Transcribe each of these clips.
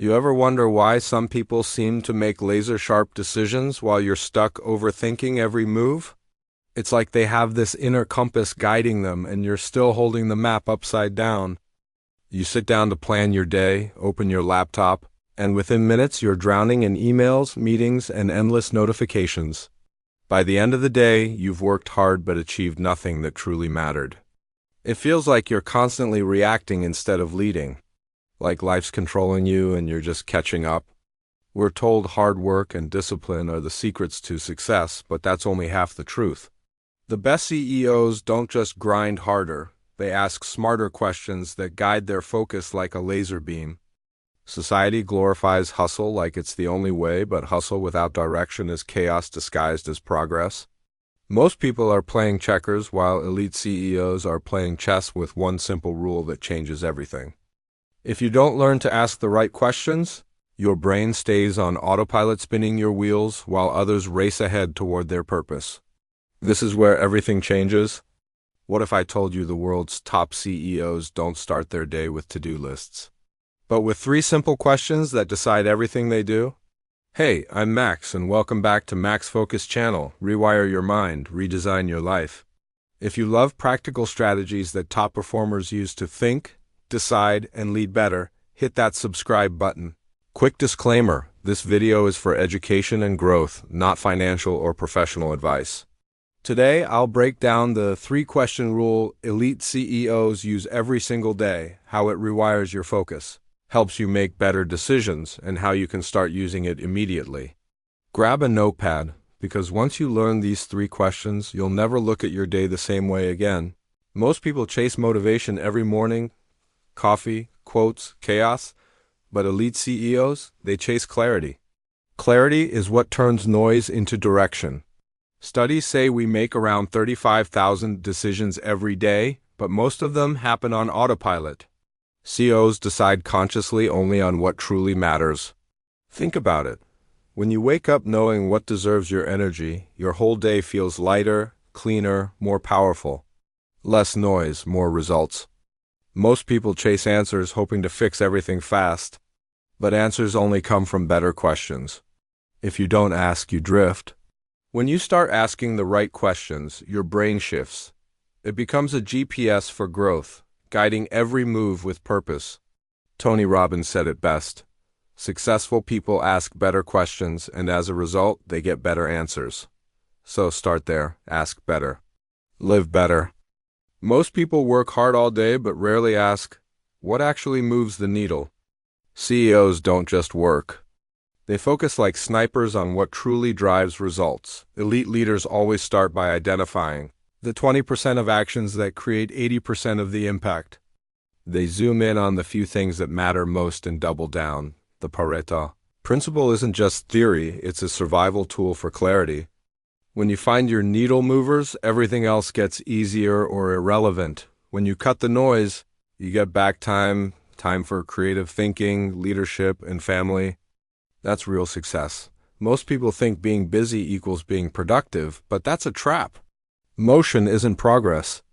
You ever wonder why some people seem to make laser-sharp decisions while you're stuck overthinking every move? It's like they have this inner compass guiding them and you're still holding the map upside down. You sit down to plan your day, open your laptop, and within minutes you're drowning in emails, meetings, and endless notifications. By the end of the day, you've worked hard but achieved nothing that truly mattered. It feels like you're constantly reacting instead of leading, like life's controlling you and you're just catching up. We're told hard work and discipline are the secrets to success, but that's only half the truth. The best CEOs don't just grind harder, they ask smarter questions that guide their focus like a laser beam. Society glorifies hustle like it's the only way, but hustle without direction is chaos disguised as progress. Most people are playing checkers while elite CEOs are playing chess with one simple rule that changes everything. If you don't learn to ask the right questions, your brain stays on autopilot spinning your wheels while others race ahead toward their purpose. This is where everything changes. What if I told you the world's top CEOs don't start their day with to-do lists, but with 3 simple questions that decide everything they do? Hey, I'm Max, and welcome back to Max Focus Channel. Rewire your mind, redesign your life. If you love practical strategies that top performers use to think, decide, and lead better, hit that subscribe button. Quick disclaimer, this video is for education and growth, not financial or professional advice. Today, I'll break down the 3-question rule elite CEOs use every single day, how it rewires your focus, helps you make better decisions, and how you can start using it immediately. Grab a notepad, because once you learn these 3 questions, you'll never look at your day the same way again. Most people chase motivation every morning, coffee, quotes, chaos, but elite CEOs, they chase clarity. Clarity is what turns noise into direction. Studies say we make around 35,000 decisions every day, but most of them happen on autopilot. CEOs decide consciously only on what truly matters. Think about it. When you wake up knowing what deserves your energy, your whole day feels lighter, cleaner, more powerful. Less noise, more results. Most people chase answers hoping to fix everything fast, but answers only come from better questions. If you don't ask, you drift. When you start asking the right questions, your brain shifts. It becomes a GPS for growth, guiding every move with purpose. Tony Robbins said it best. Successful people ask better questions, and as a result, they get better answers. So start there. Ask better. Live better. Most people work hard all day but rarely ask, what actually moves the needle? CEOs don't just work. They focus like snipers on what truly drives results. Elite leaders always start by identifying the 20% of actions that create 80% of the impact. They zoom in on the few things that matter most and double down. The Pareto principle isn't just theory, it's a survival tool for clarity. When you find your needle movers, everything else gets easier or irrelevant. When you cut the noise, you get back time for creative thinking, leadership, and family. That's real success. Most people think being busy equals being productive, but that's a trap. Motion isn't progress.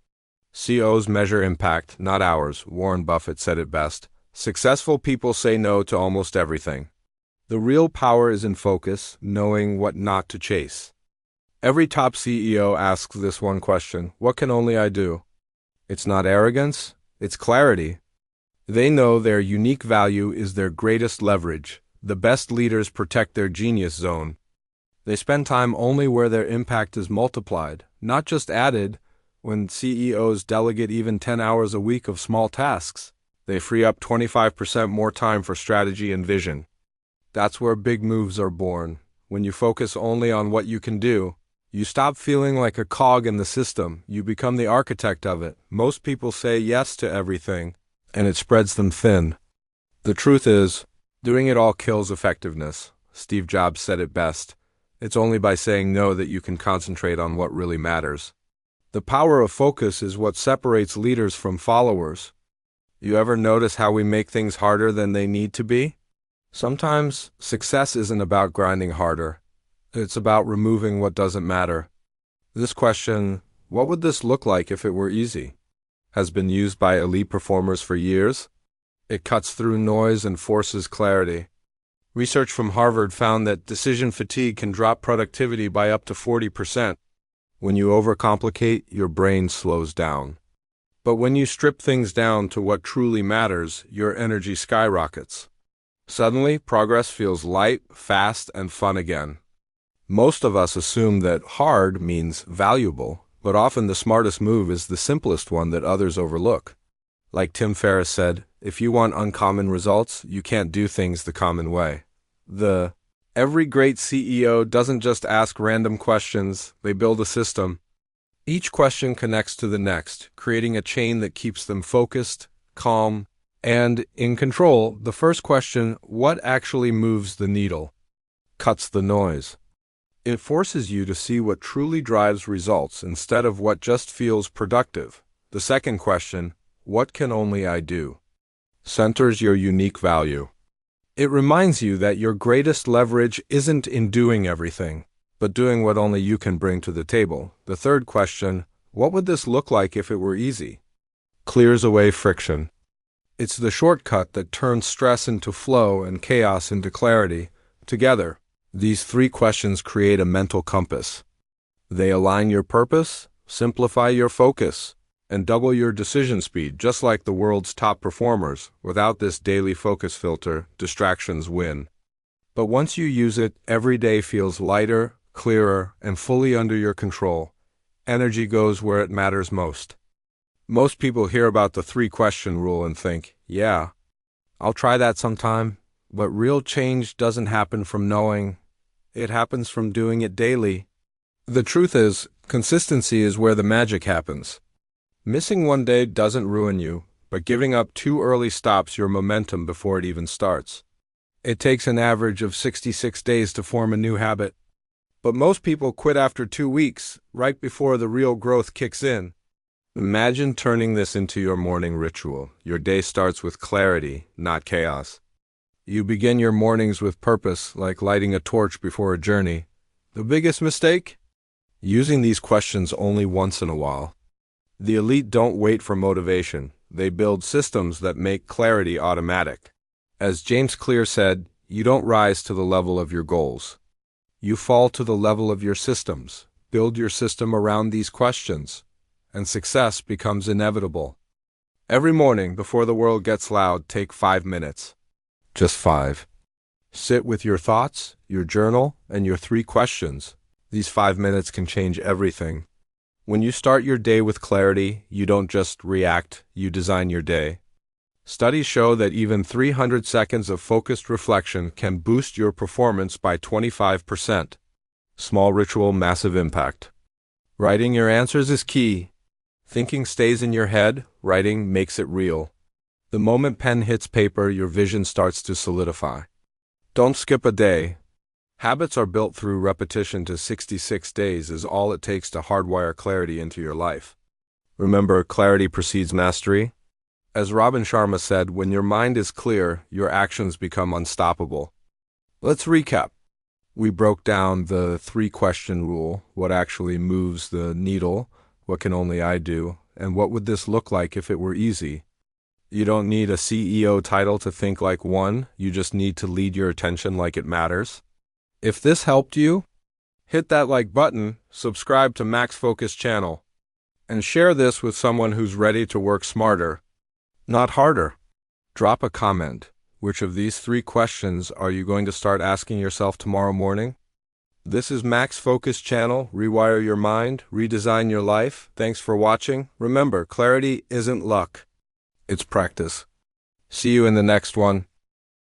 CEOs measure impact, not hours. Warren Buffett said it best. Successful people say no to almost everything. The real power is in focus, knowing what not to chase. Every top CEO asks this one question, what can only I do? It's not arrogance, it's clarity. They know their unique value is their greatest leverage. The best leaders protect their genius zone. They spend time only where their impact is multiplied, not just added. When CEOs delegate even 10 hours a week of small tasks, they free up 25% more time for strategy and vision. That's where big moves are born. When you focus only on what you can do, you stop feeling like a cog in the system. You become the architect of it. Most people say yes to everything, and it spreads them thin. The truth is, doing it all kills effectiveness. Steve Jobs said it best. It's only by saying no that you can concentrate on what really matters. The power of focus is what separates leaders from followers. You ever notice how we make things harder than they need to be? Sometimes success isn't about grinding harder. It's about removing what doesn't matter. This question, what would this look like if it were easy, has been used by elite performers for years. It cuts through noise and forces clarity. Research from Harvard found that decision fatigue can drop productivity by up to 40%. When you overcomplicate, your brain slows down. But when you strip things down to what truly matters, your energy skyrockets. Suddenly, progress feels light, fast, and fun again. Most of us assume that hard means valuable, but often the smartest move is the simplest one that others overlook. Like Tim Ferriss said, if you want uncommon results, you can't do things the common way. Every great CEO doesn't just ask random questions, they build a system. Each question connects to the next, creating a chain that keeps them focused, calm, and in control. The first question, what actually moves the needle, cuts the noise. It forces you to see what truly drives results instead of what just feels productive. The second question, what can only I do, centers your unique value. It reminds you that your greatest leverage isn't in doing everything, but doing what only you can bring to the table. The third question, what would this look like if it were easy, clears away friction. It's the shortcut that turns stress into flow and chaos into clarity. Together, these three questions create a mental compass. They align your purpose, simplify your focus, and double your decision speed, just like the world's top performers. Without this daily focus filter, distractions win. But once you use it, every day feels lighter, clearer, and fully under your control. Energy goes where it matters most. Most people hear about the three-question rule and think, yeah, I'll try that sometime. But real change doesn't happen from knowing. It happens from doing it daily. The truth is, consistency is where the magic happens. Missing one day doesn't ruin you, but giving up too early stops your momentum before it even starts. It takes an average of 66 days to form a new habit. But most people quit after 2 weeks, right before the real growth kicks in. Imagine turning this into your morning ritual. Your day starts with clarity, not chaos. You begin your mornings with purpose, like lighting a torch before a journey. The biggest mistake? Using these questions only once in a while. The elite don't wait for motivation. They build systems that make clarity automatic. As James Clear said, you don't rise to the level of your goals. You fall to the level of your systems. Build your system around these questions, and success becomes inevitable. Every morning, before the world gets loud, take 5 minutes. Just 5. Sit with your thoughts, your journal, and your 3 questions. These 5 minutes can change everything. When you start your day with clarity, you don't just react, you design your day. Studies show that even 300 seconds of focused reflection can boost your performance by 25%. Small ritual, massive impact. Writing your answers is key. Thinking stays in your head, writing makes it real. The moment pen hits paper, your vision starts to solidify. Don't skip a day. Habits are built through repetition. To 66 days is all it takes to hardwire clarity into your life. Remember, clarity precedes mastery. As Robin Sharma said, when your mind is clear, your actions become unstoppable. Let's recap. We broke down the 3-question rule, what actually moves the needle, what can only I do, and what would this look like if it were easy. You don't need a CEO title to think like one, you just need to lead your attention like it matters. If this helped you, hit that like button, subscribe to Max Focus channel, and share this with someone who's ready to work smarter, not harder. Drop a comment. Which of these 3 questions are you going to start asking yourself tomorrow morning? This is Max Focus channel. Rewire your mind, redesign your life. Thanks for watching. Remember, clarity isn't luck. It's practice. See you in the next one.